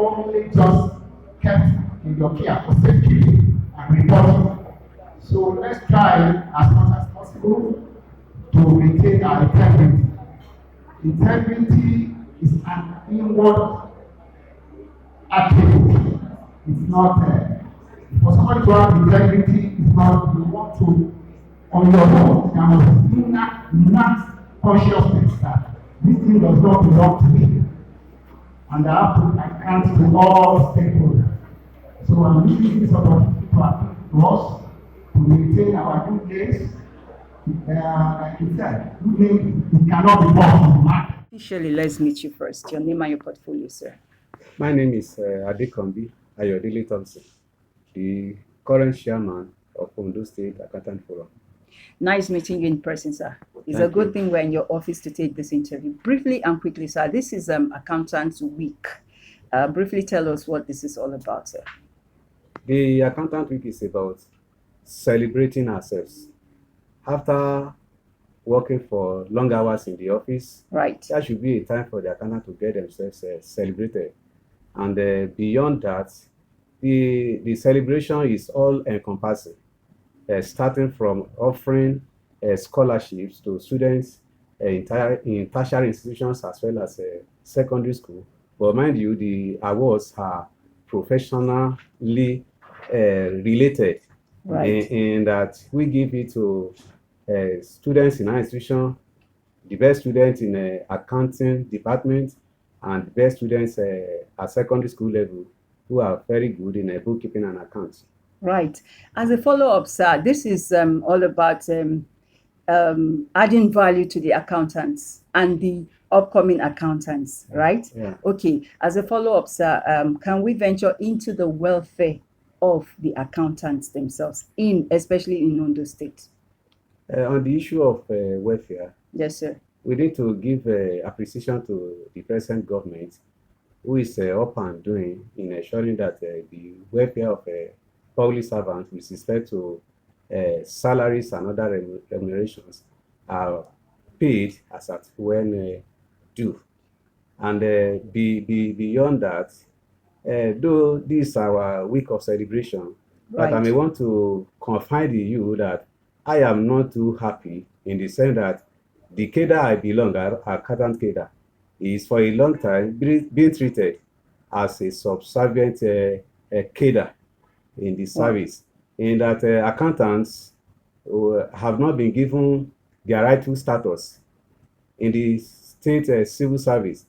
only just kept in your care for safety and reporting. So let's try as much as possible to maintain our integrity. Integrity is an inward attribute. It's not for somebody to have integrity. It's not you want to on your own. There must be not consciousness that this thing does not belong to me, and I have to account to all stakeholders. So I'm using this opportunity to appeal to us to maintain our good days. Like you said, good days it cannot be bought from the market. Officially, let's meet you first. Your name and your portfolio, sir. My name is Adekombi Ayodele Thompson, the current chairman of Ondo State Accountant Forum. Nice meeting you in person, sir. It's Thank a good you. thing we're in your office to take this interview. Briefly and quickly, sir, this is Accountants Week. Briefly tell us what this is all about, sir. The Accountant Week is about celebrating ourselves. After working for long hours in the office, Right. there should be a time for the accountant to get themselves celebrated. And beyond that, the celebration is all encompassing, starting from offering scholarships to students in tertiary institutions as well as secondary school. But mind you, the awards are professionally related, Right. in that we give it to students in our institution, the best students in accounting department, and the best students at secondary school level who are very good in bookkeeping and accounts. Right. As a follow-up, sir, this is all about adding value to the accountants and the upcoming accountants, right? Yeah. Okay. As a follow-up, sir, can we venture into the welfare of the accountants themselves, especially in Ondo State? On the issue of welfare, Yes, sir. we need to give appreciation to the present government, who is up and doing in ensuring that the welfare of public servants with respect to salaries and other remunerations are paid as at when due. And beyond that, though this is our week of celebration, but I Right. may want to confide in you that I am not too happy in the sense that the cadre I belong, our accountant cadre, is for a long time being treated as a subservient cadre in the service, in that accountants have not been given their rightful status in the state civil service,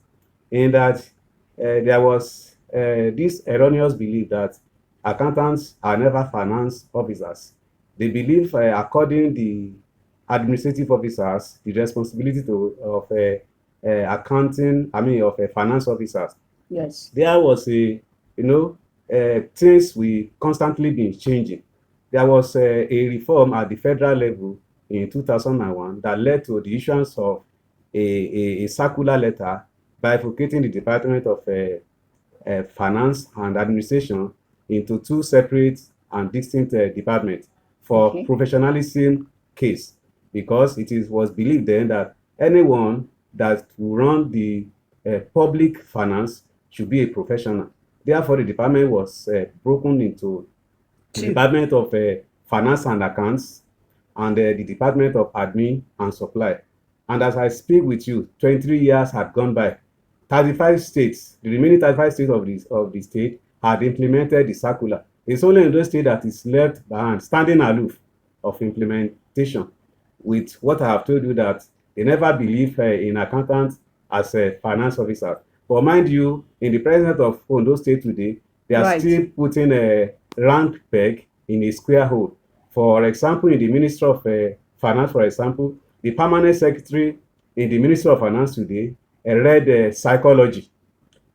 in that there was this erroneous belief that accountants are never finance officers. They believe, according the administrative officers, the responsibility of accounting, of finance officers. Yes. There was things we constantly been changing. There was a reform at the federal level in 2001 that led to the issuance of a circular letter bifurcating the Department of Finance and Administration into two separate and distinct departments for Okay. professionalism case, because was believed then that anyone that will run the public finance should be a professional. Therefore, the department was broken into the Two. Department of Finance and Accounts and the Department of Admin and Supply. And as I speak with you, 23 years had gone by. 35 states, the remaining 35 states of the state had implemented the circular. It's only in those states that is left behind, standing aloof of implementation, with what I have told you, that they never believe in accountants as a finance officer. But mind you, in the president of Ondo State today, they are Right. still putting a round peg in a square hole. For example, in the Ministry of Finance, for example, the permanent secretary in the Ministry of Finance today read psychology.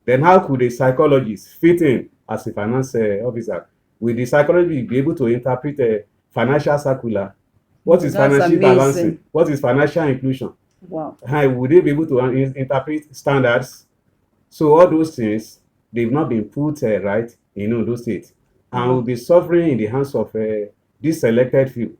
Then how could a psychologist fit in as a finance officer? Will the psychologist be able to interpret a financial circular? What is That's financial amazing. balancing? What is financial inclusion? Wow. Would they be able to interpret standards? So all those things, they've not been put right in Ondo State, and will be suffering in the hands of this selected few.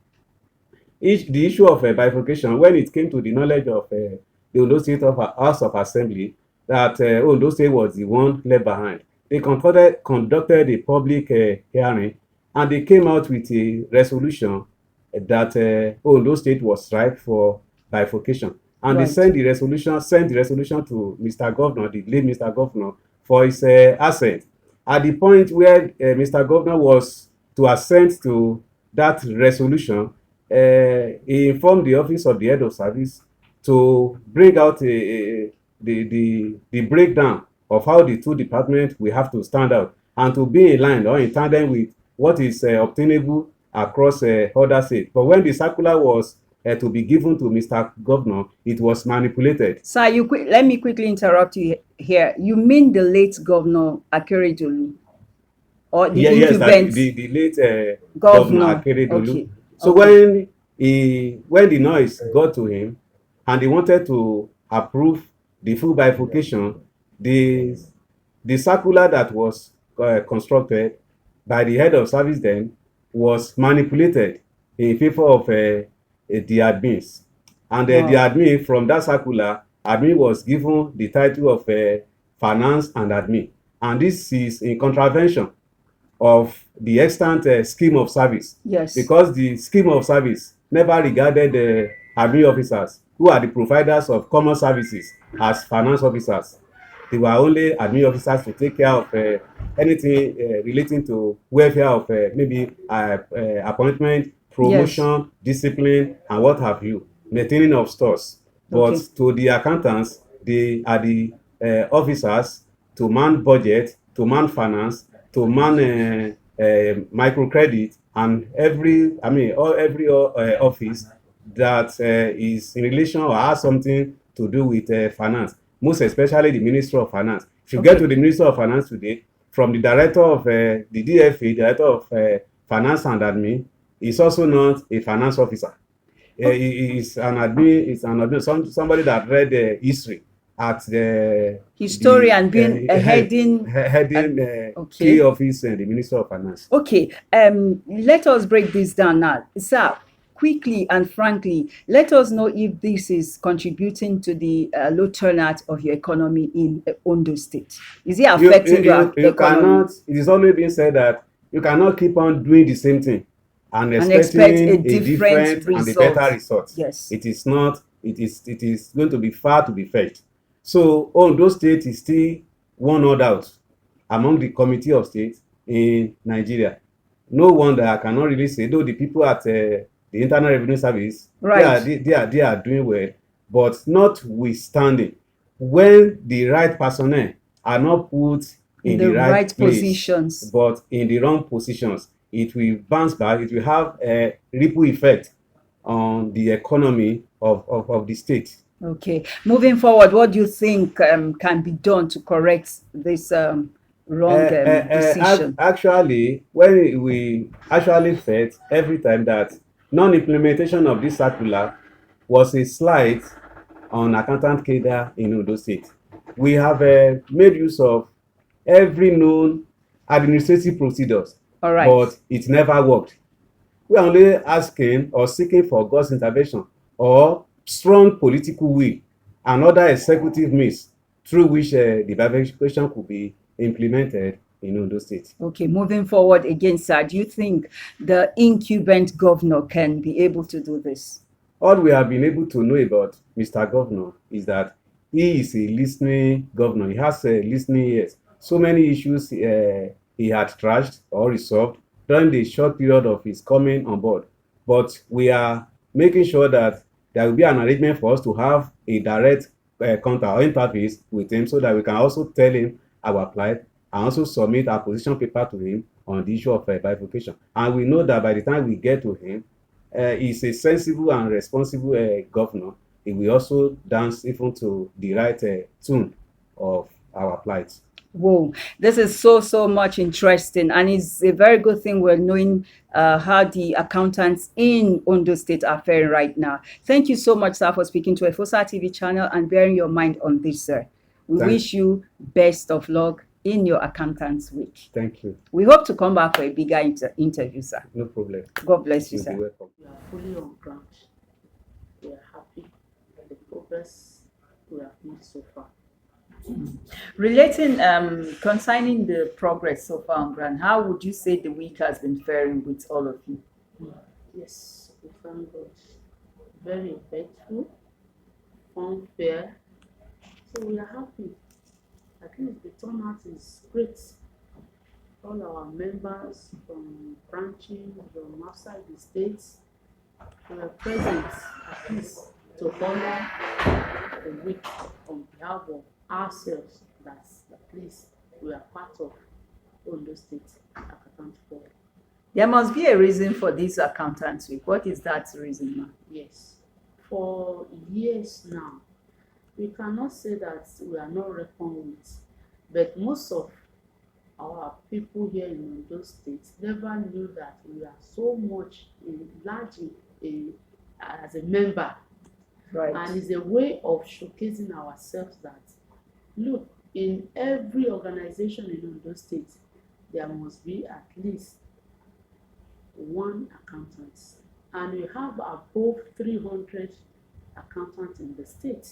The issue of bifurcation, when it came to the knowledge of the Ondo State House of Assembly, that Ondo State was the one left behind. they conducted a public hearing, and they came out with a resolution that Ondo State was ripe for bifurcation. And they Right. sent the resolution to Mr. Governor, the late Mr. Governor, for his assent. At the point where Mr. Governor was to assent to that resolution, he informed the office of the head of service to bring out the breakdown of how the two departments will have to stand out and to be in line or in tandem with what is obtainable across other states. But when the circular was to be given to Mr. Governor, it was manipulated. Sir, let me quickly interrupt you here. You mean the late Governor Akeredolu, or the Yes, incumbent the late governor? Governor Akeredolu. Okay. So okay. when the noise got to him and he wanted to approve the full bifurcation, the circular that was constructed by the head of service then was manipulated in favor of the admins. And the admin from that circular, admin was given the title of finance and admin. And this is in contravention of the extant scheme of service. Yes. Because the scheme of service never regarded the admin officers, who are the providers of common services, as finance officers. They were only admin officers to take care of anything relating to welfare of maybe appointment, promotion, discipline, and what have you, maintaining of stores. But Okay. to the accountants, they are the officers to man budget, to man finance, to man microcredit, and every office that is in relation or has something to do with finance, most especially the Ministry of Finance. If you get to the Ministry of Finance today, from the director of the DFA, director of finance and admin, is also not a finance officer. He is an admin, somebody that read history at the historian, being a heading key office in the Ministry of Finance. Okay, let us break this down now, sir. Quickly and frankly, let us know if this is contributing to the low turnout of your economy in Ondo State. Is it affecting your economy? Cannot. It is always been said that you cannot keep on doing the same thing and expect a different and a better result. Yes. It is not. It is going to be far to be fetched. So Ondo State is still one odd out among the committee of states in Nigeria. No wonder I cannot really say, though the people at the Internal Revenue Service, right, they are doing well, but notwithstanding, when the right personnel are not put in the right place, positions, but in the wrong positions, it will bounce back. It will have a ripple effect on the economy of the state. Okay, moving forward, what do you think can be done to correct this wrong decision? Actually, when we actually felt every time that non-implementation of this circular was a slight on accountant cadre in Ondo State. We have made use of every known administrative procedures, all right, but it never worked. We are only asking or seeking for God's intervention or strong political will and other executive means through which the bifurcation could be implemented in Ondo State. Okay, moving forward again, sir, do you think the incumbent governor can be able to do this? All we have been able to know about Mr. Governor is that he is a listening governor. He has listening ears. So many issues he had trashed or resolved during the short period of his coming on board. But we are making sure that there will be an arrangement for us to have a direct contact or interface with him so that we can also tell him our plight and also submit our position paper to him on the issue of bifurcation. And we know that by the time we get to him, he's a sensible and responsible governor. He will also dance even to the right tune of our plight. Whoa, this is so much interesting, and it's a very good thing we're knowing how the accountants in Ondo State are faring right now. Thank you so much, sir, for speaking to Efosa TV channel and bearing your mind on this, sir. We wish you best of luck in your accountant's week. Thank you. We hope to come back for a bigger interview, sir. No problem. God bless you, You'll sir. be welcome. We are fully on ground. We are happy with the progress we have made so far. Relating, concerning the progress so far on ground, how would you say the week has been faring with all of you? Yes, we thank God. Very eventful, fun, fair. So we are happy. At least the turnout is great. All our members from branches from outside the states were present at least to honor the week on behalf of ourselves that at least we are part of Ondo State Accountant Board. There must be a reason for this accountants week. What is that reason, ma'am? Yes, for years now, we cannot say that we are not reckoned with, but most of our people here in Ondo State never knew that we are so much large as a member, Right. and it's a way of showcasing ourselves that look, in every organization in Ondo State there must be at least one accountant, and we have above 300 accountants in the state.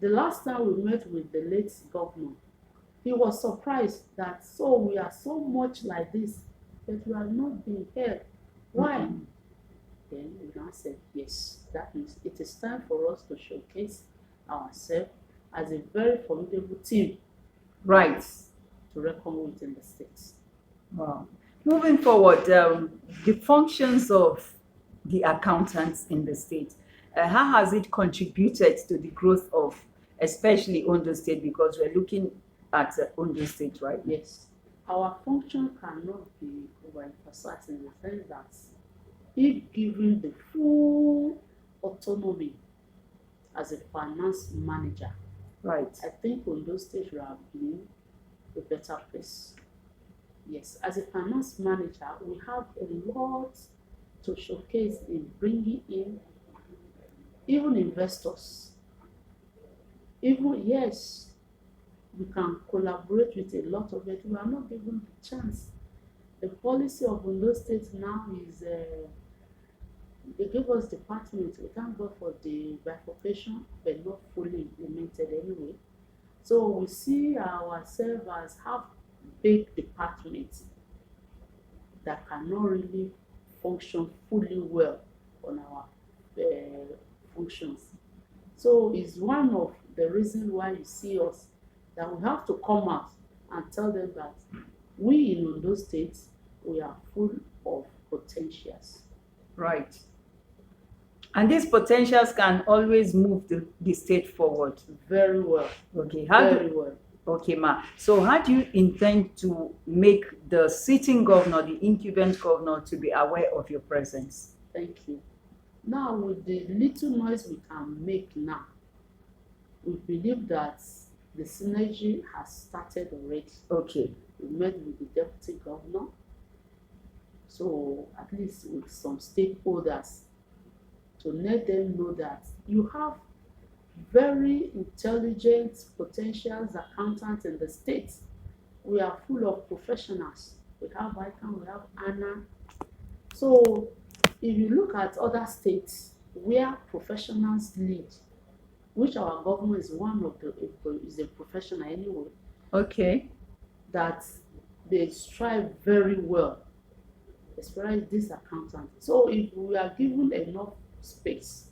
The last time we met with the late governor, he was surprised that so we are so much like this, but we are not being heard. Why? Mm-hmm. Then we now said, yes, that means it is time for us to showcase ourselves as a very formidable team Right. to reckon with in the states. Wow. Moving forward, the functions of the accountants in the state, how has it contributed to the growth of especially Ondo State, because we're looking at Ondo State right now? Yes, our function cannot be overemphasized in the sense that if given the full autonomy as a finance manager, Right. I think Ondo State should have been a better place. Yes, as a finance manager, we have a lot to showcase in bringing in even investors. Even, yes, we can collaborate with a lot of it. We are not given the chance. The policy of Ondo State now is they give us departments. We thank God for the bifurcation, but not fully implemented anyway. So we see ourselves as half big departments that cannot really function fully well on our functions. So it's one of the reasons why you see us that we have to come out and tell them that we in Ondo State, we are full of potentials. Right. And these potentials can always move the state forward. Very well. Okay. Very well. Okay, ma. So how do you intend to make the sitting governor, the incumbent governor, to be aware of your presence? Thank you. Now, with the little noise we can make now, we believe that the synergy has started already. Okay. We met with the deputy governor, so at least with some stakeholders, to let them know that you have very intelligent potentials accountants in the state. We are full of professionals. We have ICANN, we have ANA. So if you look at other states where professionals lead, which our government is one of the, is a professional anyway, Okay. that they strive very well, especially this accountant. So if we are given enough space,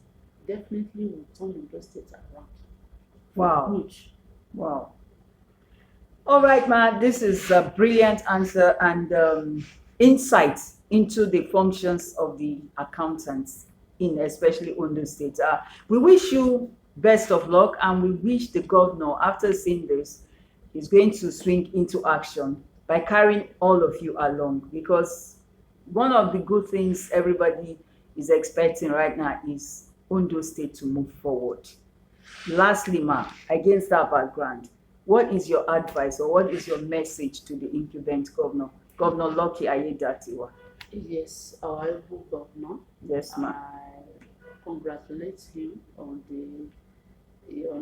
definitely we'll turn Ondo State around. Wow. Good. Wow. All right, ma. This is a brilliant answer and insight into the functions of the accountants in especially Ondo State. We wish you best of luck, and we wish the governor, after seeing this, is going to swing into action by carrying all of you along, because one of the good things everybody is expecting right now is Ondo State to move forward. Lastly, ma, against that background, what is your advice or what is your message to the incumbent governor, Governor Lucky Aiyedatiwa? Yes, our able governor. Yes, ma. I congratulate him on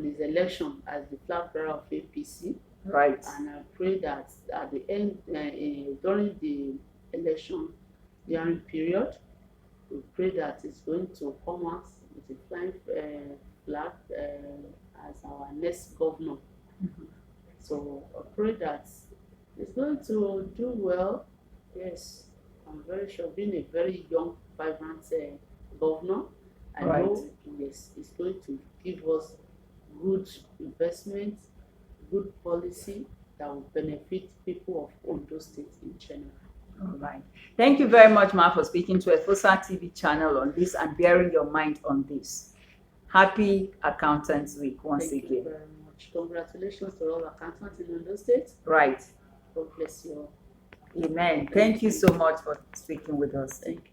his election as the flag bearer of APC. Right. And I pray that at the end, during the election during period, we pray that it's going to come out with a flying flag as our next governor. So I pray that he's going to do well. Yes, I'm very sure. Being a very young, vibrant governor, I Right. know yes, he's going to give us good investment, good policy that will benefit people of Ondo State in general. All right. Thank you very much, Ma, for speaking to Efosa TV channel on this and bearing your mind on this. Happy Accountants Week once Thank you again. very much. Congratulations to all accountants in Ondo State. Right. God bless you all. Amen. Thank you so much for speaking with us. Thank you.